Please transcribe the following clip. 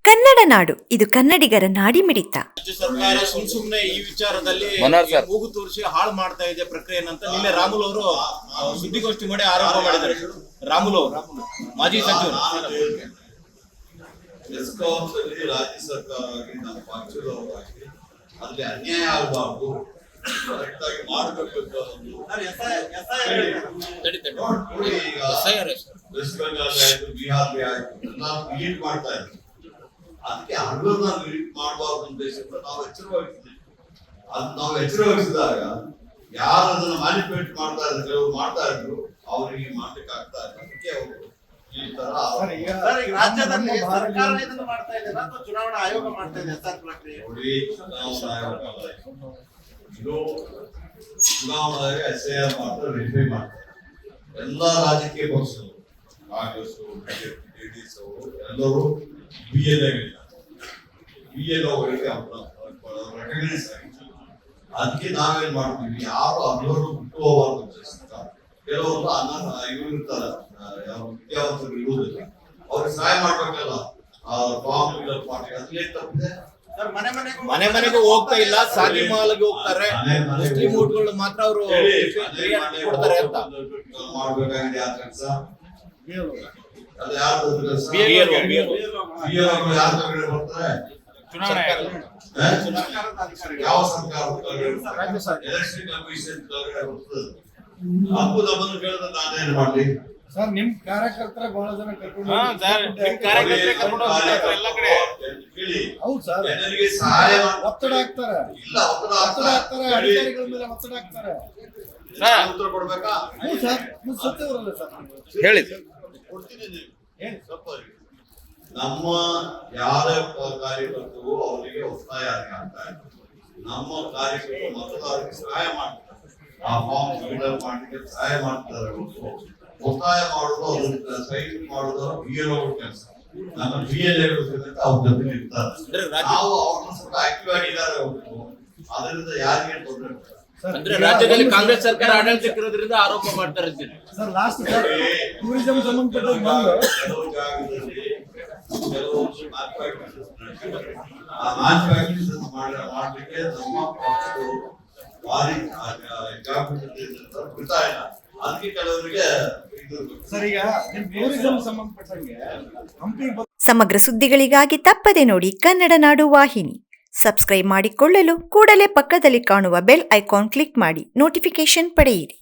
ಕನ್ನಡ ನಾಡು, ಇದು ಕನ್ನಡಿಗರ ನಾಡಿಮಿಡಿತ. ರಾಜ್ಯ ಸರ್ಕಾರ ಸುಮ್ನೆ ಈ ವಿಚಾರದಲ್ಲಿ ಮೂಗು ತೋರಿಸಿ ಹಾಳು ಮಾಡ್ತಾ ಇದೆ ಪ್ರಕ್ರಿಯೆನಂತ ನಿನ್ನೆ ರಾಮುಲ್ ಅವರು ಸುದ್ದಿಗೋಷ್ಠಿ ಮಾಡಿ ಆರೋಪ ಮಾಡಿದ್ದಾರೆ. ರಾಮುಲ್ ಅವರು ಮಾಜಿ ಸಚಿವರು ರಾಜ್ಯ ಸರ್ಕಾರವಾಗಿ ನಮ್ಮ ಪಕ್ಷದವರಾಗಿ ಅಲ್ಲಿ ಅನ್ಯಾಯ ಆಗಬಾರ್ದು, ಕರೆಕ್ಟ್ ಆಗಿ ಮಾಡಬೇಕು. ವೆಸ್ಟ್ ಬೆಂಗಾಲ್ ಆಯ್ತು, ಬಿಹಾರ್ ಆಯ್ತು, ಎಲ್ಲ ಲೀಡ್ ಮಾಡ್ತಾ ಇದ್ರು. ಅದಕ್ಕೆ ಹಗಲನ್ನ ಲೀಡ್ ಮಾಡಬಾರ್ದು ಉದ್ದೇಶದಿಂದ ನಾವು ಎಚ್ಚರ ವಹಿಸಿದ್ದೀವಿ. ಅದು ನಾವು ಎಚ್ಚರ ವಹಿಸಿದಾಗ ಯಾರು ಅದನ್ನ ಮ್ಯಾನಿಪುಲೇಟ್ ಮಾಡ್ತಾ ಇದ್ರು, ಕೆಲವರು ಮಾಡ್ತಾ ಇದ್ರು, ಅವರಿಗೆ ಮಾಡ್ಲಿಕ್ಕೆ ಆಗ್ತಾ ಇಲ್ಲ. ಅದಕ್ಕೆ ಅವರು ಈ ತರ ರಾಜ್ಯದಲ್ಲಿ ಸರ್ಕಾರ ಇದನ್ನು ಮಾಡ್ತಾ ಇದೆ ಅಥವಾ ಚುನಾವಣಾ ಆಯೋಗ ಮಾಡ್ತಾ ಇದೆ ಸರ್ ಪ್ರಕ್ರಿಯೆ ನೋಡಿ. ಚುನಾವಣಾ ಆಯೋಗ ಇದು ಚುನಾವಣೆಗೆ SIR ಮಾಡ್ತಾರೆ, ವೆರಿಫೈ ಮಾಡ್ತಾರೆ. ಎಲ್ಲಾ ರಾಜಕೀಯ ಪಕ್ಷಗಳು, ಕಾಂಗ್ರೆಸ್, JDS ಅವರು ಎಲ್ಲರೂ BLOಗಳಿಗೆ ರೆಕಗ್ನೈಸ್ ಆಗಿದೆ. ಅದಕ್ಕೆ ನಾವೇನ್ ಮಾಡ್ತೀವಿ, ಯಾರು ಅಲ್ಲರೂ ಬಿಟ್ಟು ಹೋಗಬಾರ್ದು ಅಂತ. ಕೆಲವರು ಇವರು ಇರ್ತಾರೆ, ವಿದ್ಯಾವಂತರು ಇರುವುದಿಲ್ಲ, ಅವ್ರಿಗೆ ಸಹಾಯ ಮಾಡ್ಬೇಕಲ್ಲ. ಫಾರ್ಮ್ ಫಿಲ್ಅಪ್ ಮಾಡಿ ಅದ್ರಲ್ಲಿ ತಪ್ಪಿದೆ. ಮನೆ ಮನೆಗೂ ಹೋಗ್ತಾ ಇಲ್ಲ, ಸಾಗಿ ಮಾಲ್ಗೆ ಹೋಗ್ತಾರೆ. ಮುಸ್ಲಿಂ ಓಟ್ಗಳು ಮಾತ್ರ ಅವರು ಕೊಡ್ತಾರೆ ಅಂತ ಮಾಡ್ಬೇಕಾಗಿದೆ. ಆ ಕೆಲಸ ಅದು ಯಾರು ಯಾರ ಕಡೆ ಬರ್ತಾರೆ? ಯಾವ ಸರ್ಕಾರ? ಎಲೆಕ್ಷನ್ ಕಮಿಷನ್ ಬರ್ತದೆ. ಹಬ್ಬದ ಬಂದು ಕೇಳಿದ್ರೆ ನಾನೇನ್ ಮಾಡ್ಲಿ ಸರ್? ನಿಮ್ ಕಾರ್ಯಕರ್ತರ ಬಹಳ ಜನ ಕರ್ಕೊಂಡು ಹೌದು ಸರ್, ಜನರಿಗೆ ಸಹಾಯ ಒತ್ತಡ ಹಾಕ್ತಾರೆ. ಇಲ್ಲ, ಒತ್ತಡ ಹಾಕ್ತಾರೆ, ಅಧಿಕಾರಿಗಳ ಮೇಲೆ ಒತ್ತಡ ಹಾಕ್ತಾರೆ. ಉತ್ತರ ಕೊಡ್ಬೇಕಾ? ಹೌದು ಸರ್, ಸತ್ಯವರಲ್ಲ ಸರ್ ಹೇಳಿ. ಕೊಡ್ತೀನಿ. ಸ್ವಲ್ಪ ನಮ್ಮ ಯಾರೇ ಕಾರ್ಯಕರ್ತರು ಅವರಿಗೆ ಒತ್ತಾಯ ಆಗ್ತಾ ಇದೆ. ನಮ್ಮ ಕಾರ್ಯಕರ್ತರು ಮತದಾರರಿಗೆ ಸಹಾಯ ಮಾಡ್ತಾರೆ, ಆ ಫಾರ್ಮ್ ಫಿಲ್ಅಪ್ ಮಾಡಲಿಕ್ಕೆ ಸಹಾಯ ಮಾಡ್ತಾರೆ. ಒತ್ತಾಯ ಮಾಡೋದು, ಅದನ್ನ ಸೈನ್ ಮಾಡೋದು BLO ಕೆಲಸ. ನಮ್ಮ BLAಗಳು ಅವ್ರ ಜೊತೆ ಇರ್ತಾರೆ. ನಾವು ಅವ್ರನ್ನ ಸ್ವಲ್ಪ ಆಕ್ಟಿವ್ ಆಗಿದ್ದಾರೆ. ಅದರಿಂದ ಯಾರಿಗೆ ತೊಂದರೆ ಅಂದ್ರೆ ರಾಜ್ಯದಲ್ಲಿ ಕಾಂಗ್ರೆಸ್ ಸರ್ಕಾರ ಆಡಳಿತಕ್ಕಿರೋದ್ರಿಂದ ಆರೋಪ ಮಾಡ್ತಾರೆ ಅಂತೀರಿ ಸರ್? ಲಾಸ್ಟ್ ಟೂರಿಸಂ ಸಂಬಂಧಪಟ್ಟ ಕೆಲವು ಜಾಗದಲ್ಲಿ ಕೆಲವು ಮಾಡ್ಲಿಕ್ಕೆ ನಮ್ಮ ಪಕ್ಷಗಳು ಭಾರಿ ಜಾಗೃತಿಯಿಂದ ಬಿಡ್ತಾ ಇಲ್ಲ. ಅದಕ್ಕೆ ಕೆಲವರಿಗೆ ಸರ್ ಈಗ ಟೂರಿಸಂ ಸಂಬಂಧಪಟ್ಟಂಗೆ ಹಂಪಿ ಸಮಗ್ರ ಸುದ್ದಿಗಳಿಗಾಗಿ ತಪ್ಪದೆ ನೋಡಿ ಕನ್ನಡ ನಾಡು ವಾಹಿನಿ. ಸಬ್ಸ್ಕ್ರೈಬ್ ಮಾಡಿಕೊಳ್ಳಲು ಕೂಡಲೇ ಪಕ್ಕದಲ್ಲಿ ಕಾಣುವ ಬೆಲ್ ಐಕಾನ್ ಕ್ಲಿಕ್ ಮಾಡಿ ನೋಟಿಫಿಕೇಶನ್ ಪಡೆಯಿರಿ.